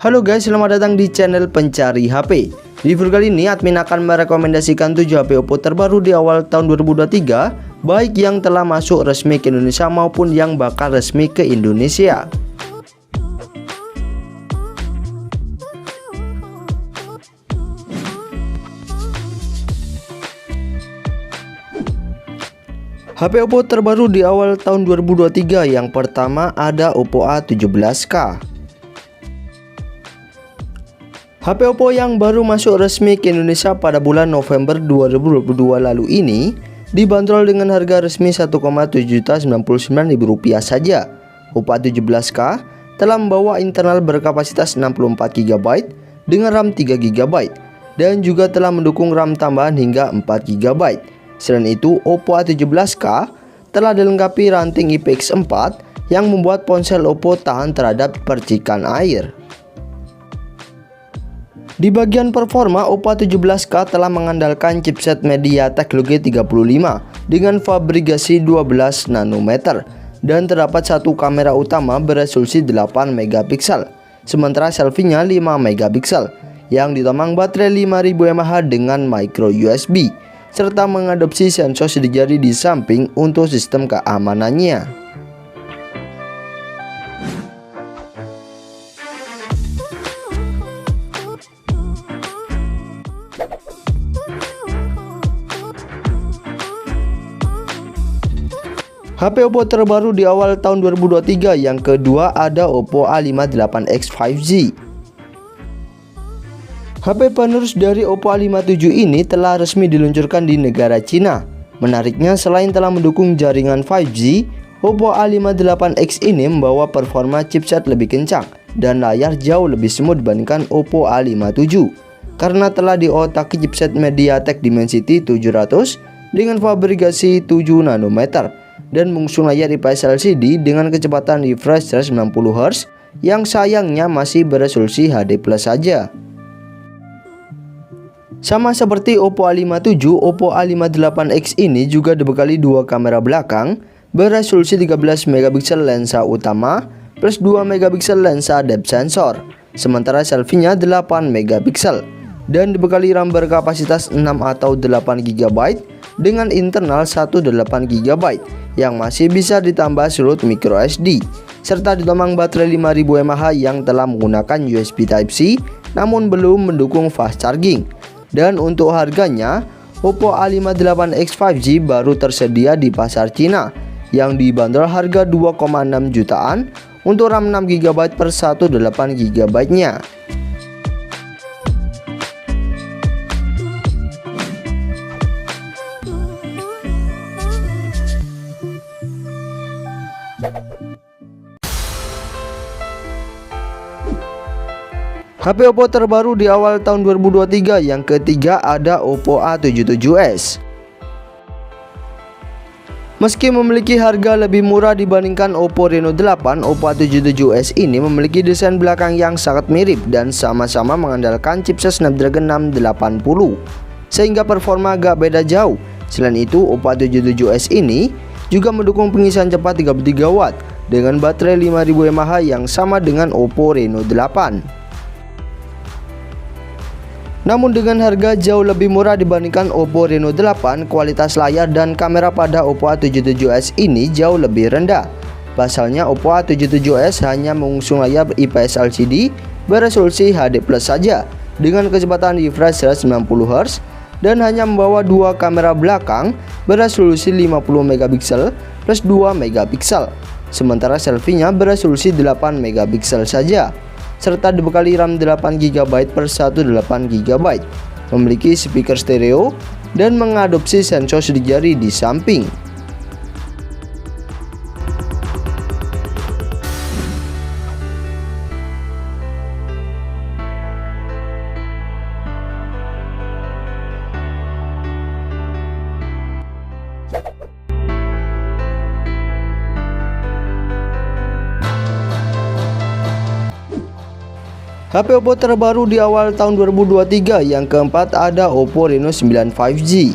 Halo guys, selamat datang di channel Pencari HP. Di video kali ini admin akan merekomendasikan 7 HP Oppo terbaru di awal tahun 2023, baik yang telah masuk resmi ke Indonesia maupun yang bakal resmi ke Indonesia. HP Oppo terbaru di awal tahun 2023, yang pertama ada Oppo A17K. HP Oppo yang baru masuk resmi ke Indonesia pada bulan November 2022 lalu ini dibanderol dengan harga resmi Rp1,799.000 saja. Oppo A17K telah membawa internal berkapasitas 64GB dengan RAM 3GB dan juga telah mendukung RAM tambahan hingga 4GB. Selain itu, Oppo A17K telah dilengkapi ranting IPX4 yang membuat ponsel Oppo tahan terhadap percikan air. Di bagian performa, Oppo A17K telah mengandalkan chipset MediaTek G35 dengan fabrikasi 12 nanometer dan terdapat satu kamera utama beresolusi 8 megapiksel, sementara selfie-nya 5 megapiksel yang ditomang baterai 5000 mAh dengan micro USB serta mengadopsi sensor sidik jari di samping untuk sistem keamanannya. HP Oppo terbaru di awal tahun 2023 yang kedua ada Oppo A58X 5G. HP penerus dari Oppo A57 ini telah resmi diluncurkan di negara Cina. Menariknya, selain telah mendukung jaringan 5G, Oppo A58X ini membawa performa chipset lebih kencang dan layar jauh lebih smooth dibandingkan Oppo A57 karena telah diotaki chipset MediaTek Dimensity 700 dengan fabrikasi 7 nanometer dan mengusung layar IPS LCD dengan kecepatan refresh 190Hz yang sayangnya masih beresolusi HD+ saja. Sama seperti Oppo A57, Oppo A58X ini juga dibekali dua kamera belakang beresolusi 13MP lensa utama plus 2MP lensa depth sensor, sementara selfie-nya 8MP dan dibekali RAM berkapasitas 6 atau 8GB dengan internal 18GB yang masih bisa ditambah slot micro SD serta ditomang baterai 5000 mAh yang telah menggunakan USB Type-C namun belum mendukung fast charging. Dan untuk harganya, Oppo A58X 5G baru tersedia di pasar Cina yang dibanderol harga 2,6 jutaan untuk RAM 6GB per 18GB nya. HP Oppo terbaru di awal tahun 2023 yang ketiga ada Oppo A77s. Meski memiliki harga lebih murah dibandingkan Oppo Reno 8, Oppo A77s ini memiliki desain belakang yang sangat mirip dan sama-sama mengandalkan chipset Snapdragon 680 sehingga performa agak beda jauh. Selain itu, Oppo A77s ini juga mendukung pengisian cepat 33W dengan baterai 5000 mAh yang sama dengan Oppo Reno 8. Namun dengan harga jauh lebih murah dibandingkan Oppo Reno 8, kualitas layar dan kamera pada Oppo A77s ini jauh lebih rendah. Pasalnya, Oppo A77s hanya mengusung layar IPS LCD beresolusi HD+ saja dengan kecepatan refresh 190Hz dan hanya membawa dua kamera belakang beresolusi 50MP plus 2MP, sementara selfie-nya beresolusi 8MP saja serta dibekali RAM 8GB per 18GB, memiliki speaker stereo dan mengadopsi sensor sidik jari di samping. HP Oppo terbaru di awal tahun 2023 yang keempat ada Oppo Reno 9 5G.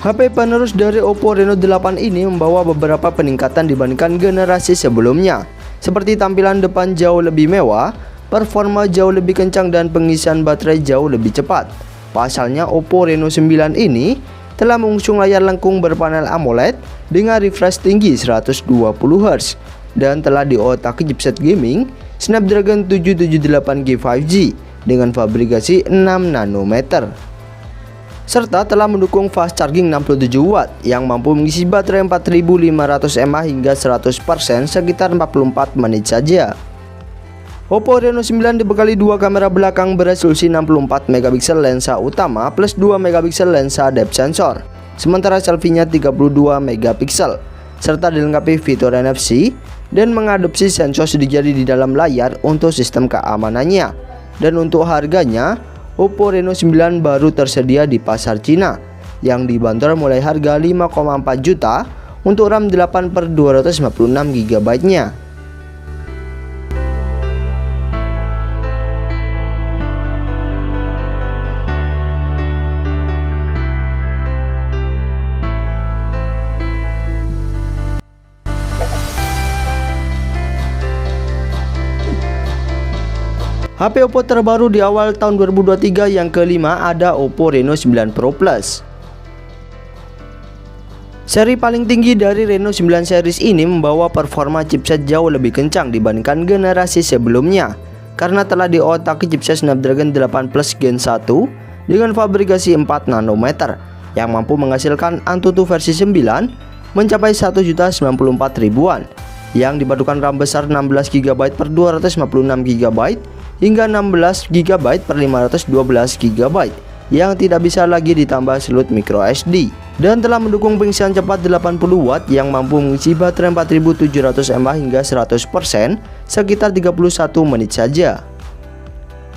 HP penerus dari Oppo Reno 8 ini membawa beberapa peningkatan dibandingkan generasi sebelumnya, seperti tampilan depan jauh lebih mewah, performa jauh lebih kencang, dan pengisian baterai jauh lebih cepat. Pasalnya Oppo Reno 9 ini telah mengusung layar lengkung berpanel AMOLED dengan refresh tinggi 120 Hz dan telah diotaki chipset gaming Snapdragon 778G 5G dengan fabrikasi 6 nanometer. Serta telah mendukung fast charging 67 watt yang mampu mengisi baterai 4500 mAh hingga 100% sekitar 44 menit saja. Oppo Reno 9 dibekali dua kamera belakang beresolusi 64 megapiksel lensa utama plus 2 megapiksel lensa depth sensor, sementara selfie-nya 32 megapiksel, serta dilengkapi fitur NFC dan mengadopsi sensor sidik jari di dalam layar untuk sistem keamanannya. Dan untuk harganya, Oppo Reno 9 baru tersedia di pasar Cina yang dibanderol mulai harga 5,4 juta untuk RAM 8/256 GB-nya. HP Oppo terbaru di awal tahun 2023 yang kelima ada Oppo Reno 9 Pro Plus. Seri paling tinggi dari Reno 9 series ini membawa performa chipset jauh lebih kencang dibandingkan generasi sebelumnya karena telah diotaki chipset Snapdragon 8 Plus Gen 1 dengan fabrikasi 4 nanometer yang mampu menghasilkan Antutu versi 9 mencapai 1.094.000-an yang dipadukan RAM besar 16 GB per 256 GB hingga 16 GB per 512 GB yang tidak bisa lagi ditambah slot micro SD, dan telah mendukung pengisian cepat 80 watt yang mampu mengisi baterai 4700 mAh hingga 100% sekitar 31 menit saja.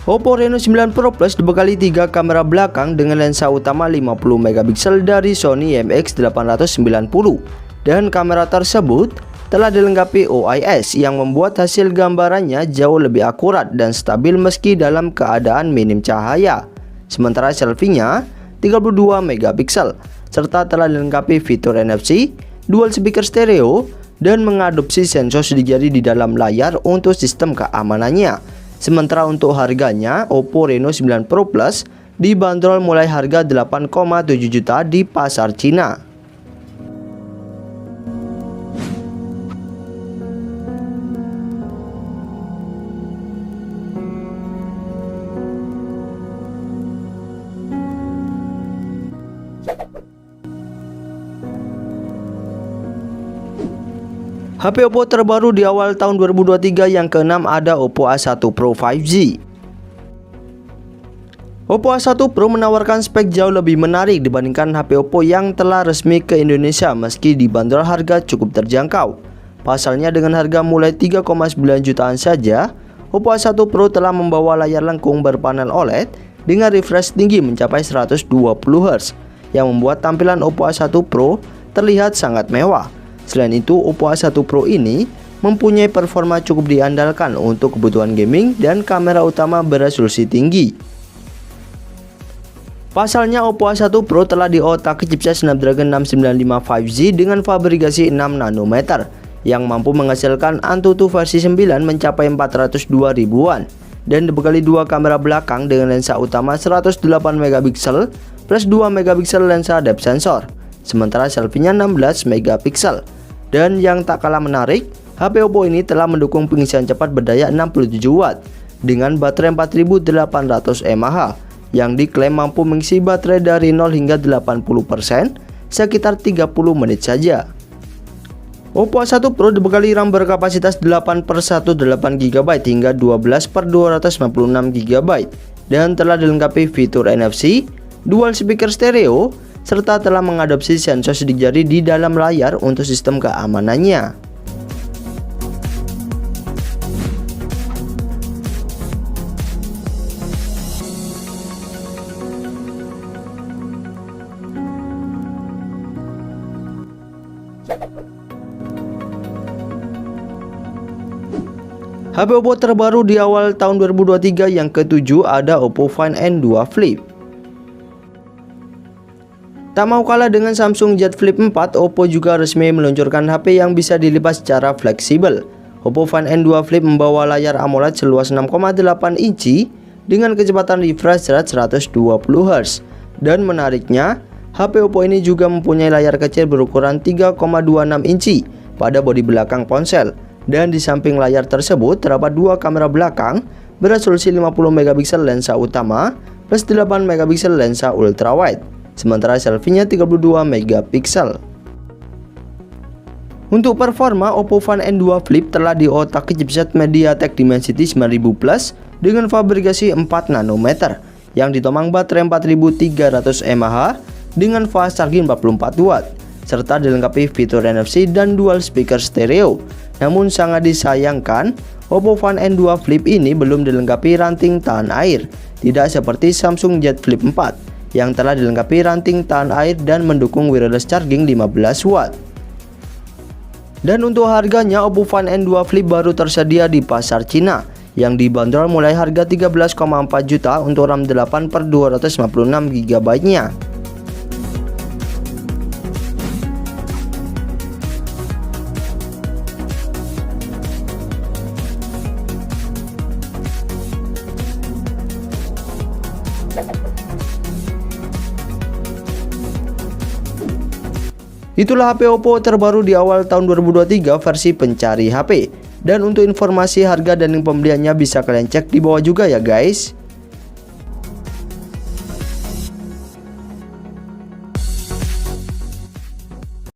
Oppo Reno 9 Pro Plus dibekali 3 kamera belakang dengan lensa utama 50 megapiksel dari Sony IMX890 dan kamera tersebut telah dilengkapi OIS yang membuat hasil gambarannya jauh lebih akurat dan stabil meski dalam keadaan minim cahaya. Sementara selfie-nya 32 megapiksel serta telah dilengkapi fitur NFC, dual speaker stereo, dan mengadopsi sensor sidik jari di dalam layar untuk sistem keamanannya. Sementara untuk harganya, Oppo Reno 9 Pro Plus dibanderol mulai harga 8,7 juta di pasar Cina. HP Oppo terbaru di awal tahun 2023 yang keenam ada Oppo A1 Pro 5G. Oppo A1 Pro menawarkan spek jauh lebih menarik dibandingkan HP Oppo yang telah resmi ke Indonesia meski dibanderol harga cukup terjangkau. Pasalnya dengan harga mulai 3,9 jutaan saja, Oppo A1 Pro telah membawa layar lengkung berpanel OLED dengan refresh tinggi mencapai 120 Hz yang membuat tampilan Oppo A1 Pro terlihat sangat mewah. Selain itu, Oppo A1 Pro ini mempunyai performa cukup diandalkan untuk kebutuhan gaming dan kamera utama beresolusi tinggi. Pasalnya Oppo A1 Pro telah diotaki chipset Snapdragon 695 5G dengan fabrikasi 6 nanometer yang mampu menghasilkan Antutu versi 9 mencapai 402 ribuan dan dibekali dua kamera belakang dengan lensa utama 108 megapiksel plus 2 megapiksel lensa depth sensor, sementara selfie-nya 16 megapiksel. Dan yang tak kalah menarik, HP Oppo ini telah mendukung pengisian cepat berdaya 67 watt dengan baterai 4800 mAh yang diklaim mampu mengisi baterai dari 0 hingga 80% sekitar 30 menit saja. Oppo A1 Pro dibekali RAM berkapasitas 8/128 GB hingga 12/256 GB dan telah dilengkapi fitur NFC, dual speaker stereo, serta telah mengadopsi sensor sidik jari di dalam layar untuk sistem keamanannya. HP Oppo terbaru di awal tahun 2023 yang ketujuh ada Oppo Find N2 Flip. Tak mau kalah dengan Samsung Z Flip 4, Oppo juga resmi meluncurkan HP yang bisa dilipat secara fleksibel. Oppo Find N2 Flip membawa layar AMOLED seluas 6,8 inci dengan kecepatan refresh rate 120 Hz. Dan menariknya, HP Oppo ini juga mempunyai layar kecil berukuran 3,26 inci pada bodi belakang ponsel. Dan di samping layar tersebut terdapat dua kamera belakang beresolusi 50 megapiksel lensa utama plus 8 megapiksel lensa ultrawide. Sementara selfie-nya 32 megapiksel. Untuk performa, Oppo Find N2 Flip telah diotak-atik chipset MediaTek Dimensity 9000 Plus dengan fabrikasi 4 nanometer yang ditomang baterai 4300 mAh dengan fast charging 44 watt serta dilengkapi fitur NFC dan dual speaker stereo. Namun sangat disayangkan, Oppo Find N2 Flip ini belum dilengkapi ranting tahan air, tidak seperti Samsung Z Flip 4 yang telah dilengkapi ranting tahan air dan mendukung wireless charging 15 watt. Dan untuk harganya, Oppo Find N2 Flip baru tersedia di pasar Cina yang dibanderol mulai harga 13,4 juta untuk RAM 8/256 GB-nya. Itulah HP Oppo terbaru di awal tahun 2023 versi pencari HP. Dan untuk informasi harga dan link pembeliannya bisa kalian cek di bawah juga ya guys.